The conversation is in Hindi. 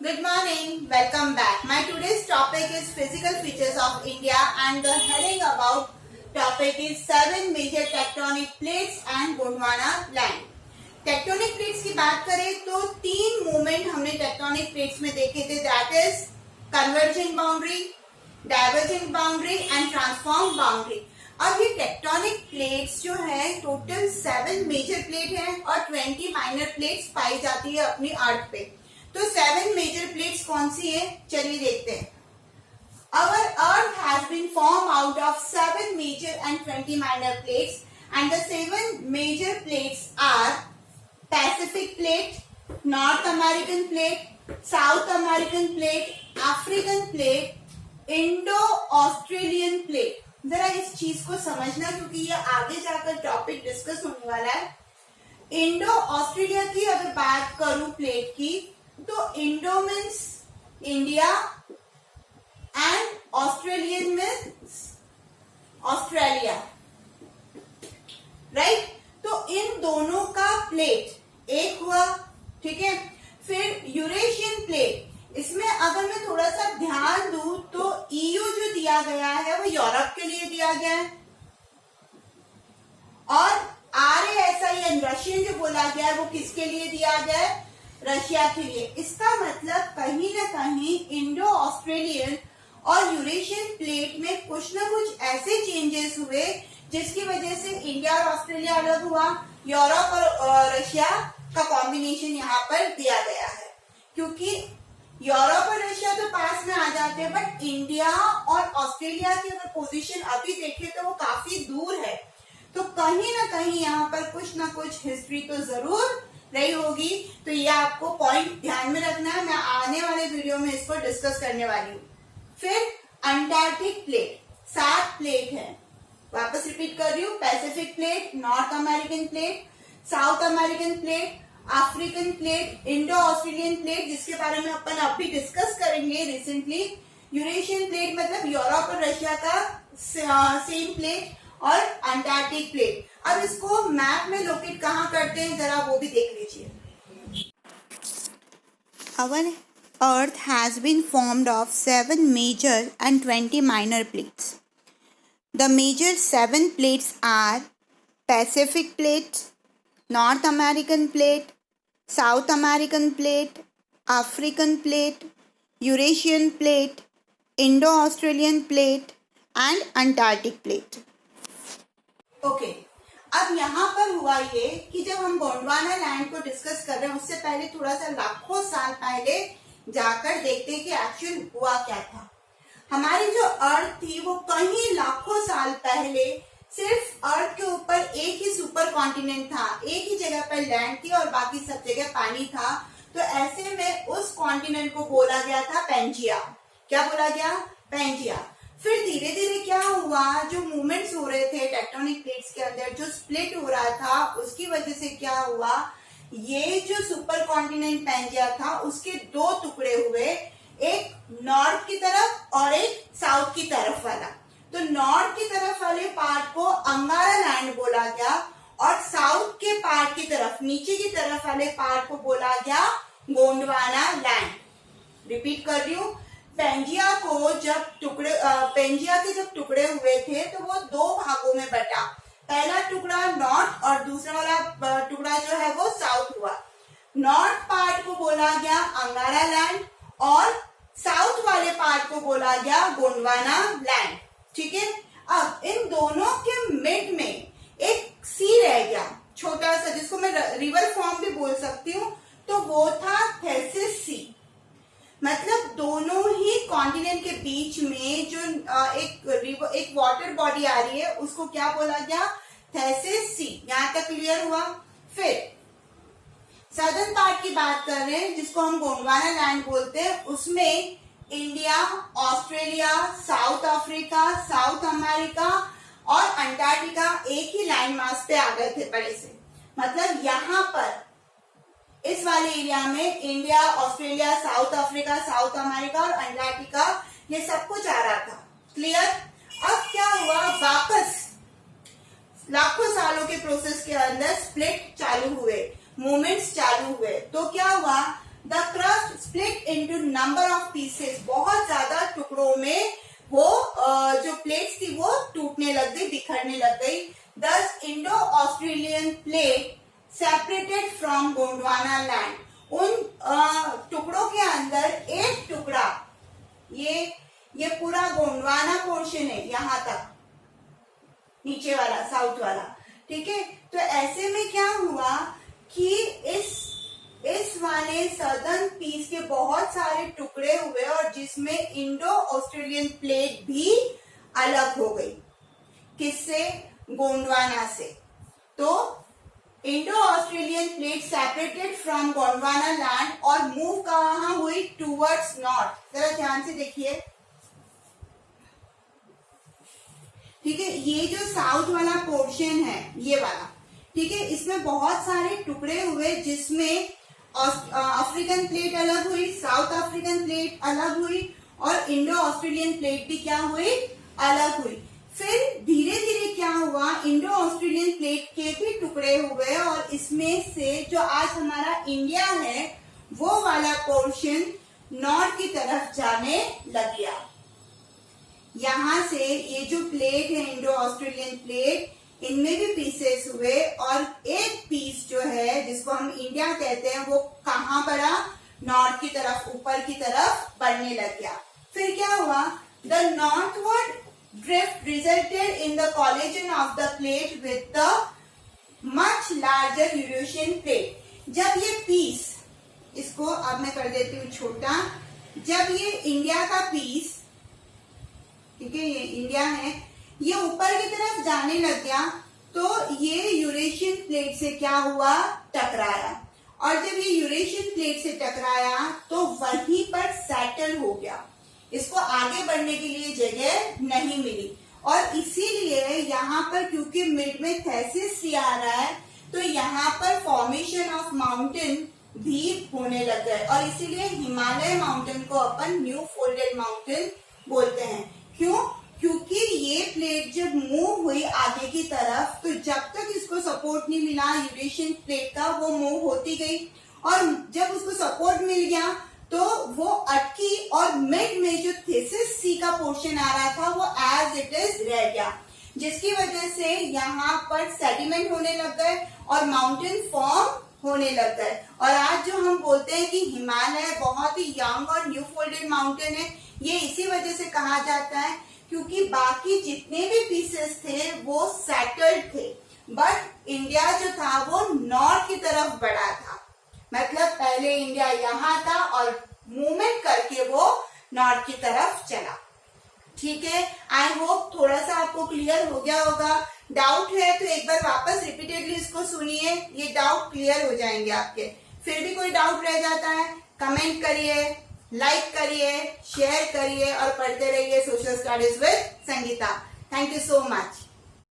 Good morning, welcome back. My today's topic is physical features of India and the heading about topic is 7 major tectonic plates and Gondwana land. Tectonic plates की बात करें तो तीन मूवमेंट हमने टेक्टोनिक प्लेट्स में देखे थे, that is convergent boundary, divergent boundary and transform boundary. अब ये टेक्टोनिक प्लेट्स जो है टोटल 7 मेजर प्लेट है और 20 माइनर प्लेट्स पाई जाती है अपनी अर्थ पे। तो 7 मेजर प्लेट्स कौन सी है, चलिए देखते हैं। Our Earth has been formed out of 7 major and 20 minor plates, and the 7 major plates are Pacific Plate, North American Plate, South American Plate, African Plate, Indo-Australian Plate। जरा इस चीज को समझना क्योंकि ये आगे जाकर टॉपिक डिस्कस होने वाला है। इंडो ऑस्ट्रेलिया की अगर बात करूं प्लेट की, तो Indo means India and Australian means Australia, right. तो इन दोनों का प्लेट एक हुआ, ठीक है। फिर यूरेशियन प्लेट, इसमें अगर मैं थोड़ा सा ध्यान दूं तो ईयू जो दिया गया है वो यूरोप के लिए दिया गया है, और RASIN रशियन जो बोला गया है वो किसके लिए दिया गया है, रशिया के लिए। इसका मतलब कहीं ना कहीं इंडो ऑस्ट्रेलियन और यूरेशियन प्लेट में कुछ ना कुछ ऐसे चेंजेस हुए जिसकी वजह से इंडिया और ऑस्ट्रेलिया अलग हुआ, यूरोप और रशिया का कॉम्बिनेशन यहाँ पर दिया गया है। क्योंकि यूरोप और रशिया तो पास में आ जाते हैं, बट इंडिया और ऑस्ट्रेलिया की अगर पोजीशन अभी देखें तो वो काफी दूर है। तो कहीं ना कहीं यहाँ पर कुछ ना कुछ हिस्ट्री तो जरूर रही होगी। तो ये आपको पॉइंट ध्यान में रखना है, मैं आने वाले वीडियो में इसको डिस्कस करने वाली हूँ। फिर अंटार्कटिक प्लेट, 7 प्लेट है, वापस रिपीट कर रही हूँ। Pacific plate, north American plate, south American plate, African plate, Indo Australian plate जिसके बारे में अपन अभी डिस्कस करेंगे रिसेंटली। यूरेशियन प्लेट मतलब यूरोप और रशिया का सेम प्लेट, और अंटार्कटिक प्लेट। अब इसको मैप में लोकेट कहाँ करते हैं जरा वो भी देख लीजिए। Our Earth has been formed of 7 major and 20 minor plates. The major 7 plates are Pacific Plate, North American Plate, South American Plate, African Plate, Eurasian Plate, Indo-Australian Plate and Antarctic Plate. Okay अब यहाँ पर हुआ ये कि जब हम गोंडवाना लैंड को डिस्कस कर रहे हैं उससे पहले थोड़ा सा लाखों साल पहले जाकर देखते हैं कि एक्चुअल हुआ क्या था। हमारी जो अर्थ थी वो कहीं लाखों साल पहले सिर्फ अर्थ के ऊपर एक ही सुपर कॉन्टिनेंट था, एक ही जगह पर लैंड थी और बाकी सब जगह पानी था। तो ऐसे में उस कॉन्टिनेंट को बोला गया था पेंजिया। क्या बोला गया, पेंजिया। फिर धीरे धीरे क्या हुआ, जो मूवमेंट्स हो रहे थे टेक्टोनिक प्लेट्स के अंदर, जो स्प्लिट हो रहा था, उसकी वजह से क्या हुआ, ये जो सुपर कॉन्टिनेंट पेंजिया था उसके 2 टुकड़े हुए, एक नॉर्थ की तरफ और एक साउथ की तरफ वाला। तो नॉर्थ की तरफ वाले पार्ट को अंगारा लैंड बोला गया और साउथ के पार्ट की तरफ, नीचे की तरफ वाले पार्ट को बोला गया गोंडवाना लैंड। रिपीट कर रही हूँ, पेंजिया के जब टुकड़े हुए थे तो वो 2 भागों में बटा। पहला टुकड़ा नॉर्थ और दूसरा वाला टुकड़ा जो है वो साउथ हुआ। नॉर्थ पार्ट को बोला गया अंगारा लैंड और साउथ वाले पार्ट को बोला गया गोंडवाना लैंड, ठीक है। अब इन दोनों के मिड में एक सी रह गया छोटा सा, जिसको मैं रिवर फॉर्म भी बोल सकती हूँ, तो वो था थेसिस सी। मतलब दोनों ही कॉन्टिनेंट के बीच में जो एक वाटर बॉडी आ रही है उसको क्या बोला गया, थेसिस सी। यहाँ तक क्लियर हुआ। फिर सदर्न पार्ट की बात कर रहे हैं जिसको हम गोंडवाना लैंड बोलते हैं, उसमें India, Australia, south Africa, south America और अंटार्कटिका एक ही लैंड मास पे आ गए थे बड़े से। मतलब यहाँ पर इस वाले एरिया में India, Australia, south Africa, south America और अंटार्कटिका ये सब कुछ आ रहा था। क्लियर। अब क्या हुआ, वापस लाखों सालों के प्रोसेस के अंदर स्प्लिट चालू हुए, मूवमेंट्स चालू हुए। तो क्या हुआ, the crust split into number of pieces, बहुत ज्यादा टुकड़ों में वो जो प्लेट्स थी वो टूटने लग गई, बिखरने लग गई। दस Indo Australian plate separated from Gondwana land, उन टुकड़ों के अंदर एक टुकड़ा, ये पूरा गोंडवाना पोर्शन है यहाँ तक, नीचे वाला साउथ वाला, ठीक है। तो ऐसे में क्या हुआ कि इस वाले सदर्न पीस के बहुत सारे टुकड़े हुए और जिसमें इंडो ऑस्ट्रेलियन प्लेट भी अलग हो गई। किससे? गोंडवाना से। तो Indo Australian plate separated from Gondwana land और मूव कहाँ हुई? Towards north. जरा ध्यान से देखिए, ठीक है। ये जो साउथ वाला पोर्शन है, ये वाला, ठीक है, इसमें बहुत सारे टुकड़े हुए जिसमें अफ्रीकन प्लेट अलग हुई, साउथ अफ्रीकन प्लेट अलग हुई और इंडो ऑस्ट्रेलियन प्लेट भी क्या हुई? अलग हुई। फिर धीरे धीरे क्या हुआ? इंडो ऑस्ट्रेलियन प्लेट के भी टुकड़े हुए और इसमें से जो आज हमारा इंडिया है वो वाला पोर्शन नॉर्थ की तरफ जाने लग गया। यहां से ये जो प्लेट है इंडो ऑस्ट्रेलियन प्लेट, इनमें भी पीसेस हुए और एक पीस जो है जिसको हम इंडिया कहते हैं वो कहाँ बढ़ा? नॉर्थ की तरफ, ऊपर की तरफ बढ़ने लग गया। फिर क्या हुआ? The northward drift resulted in the collision of the plate with the much larger Eurasian plate. जब ये पीस, इसको अब मैं कर देती हूँ छोटा, जब ये इंडिया का पीस, ठीक है, ये इंडिया है, ये ऊपर की तरफ जाने लग गया तो ये यूरेशियन प्लेट से क्या हुआ? टकराया। और जब ये यूरेशियन प्लेट से टकराया तो वहीं पर सेटल हो गया, इसको आगे बढ़ने के लिए जगह नहीं मिली और इसीलिए यहाँ पर क्योंकि मिड में थेसिस सी आ रहा है तो यहाँ पर फॉर्मेशन ऑफ माउंटेन भी होने लग गए और इसीलिए हिमालय माउंटेन को अपन न्यू फोल्डेड माउंटेन बोलते हैं। क्यों? क्योंकि ये प्लेट जब मूव हुई आगे की तरफ तो जब तक इसको सपोर्ट नहीं मिला यूरेशियन प्लेट का, वो मूव होती गई और जब उसको सपोर्ट मिल गया तो वो अटकी और मिड में जो थेसिस सी का पोर्शन आ रहा था वो एज इट इज रह गया, जिसकी वजह से यहाँ पर सेडिमेंट होने लग गए और माउंटेन फॉर्म होने लग गए। और आज जो हम बोलते हैं कि हिमालय बहुत ही यंग और न्यू फोल्डेड माउंटेन है, ये इसी वजह से कहा जाता है क्योंकि बाकी जितने भी पीसेस थे वो सेटल्ड थे, बट इंडिया जो था वो नॉर्थ की तरफ बढ़ा था। मतलब पहले इंडिया यहाँ था और मूवमेंट करके वो नॉर्थ की तरफ चला। ठीक है, आई होप थोड़ा सा आपको क्लियर हो गया होगा। डाउट है तो एक बार वापस रिपीटेडली इसको सुनिए, ये डाउट क्लियर हो जाएंगे आपके। फिर भी कोई डाउट रह जाता है कमेंट करिए, लाइक करिए, शेयर करिए और पढ़ते रहिए social studies with Sangeeta. Thank you so much.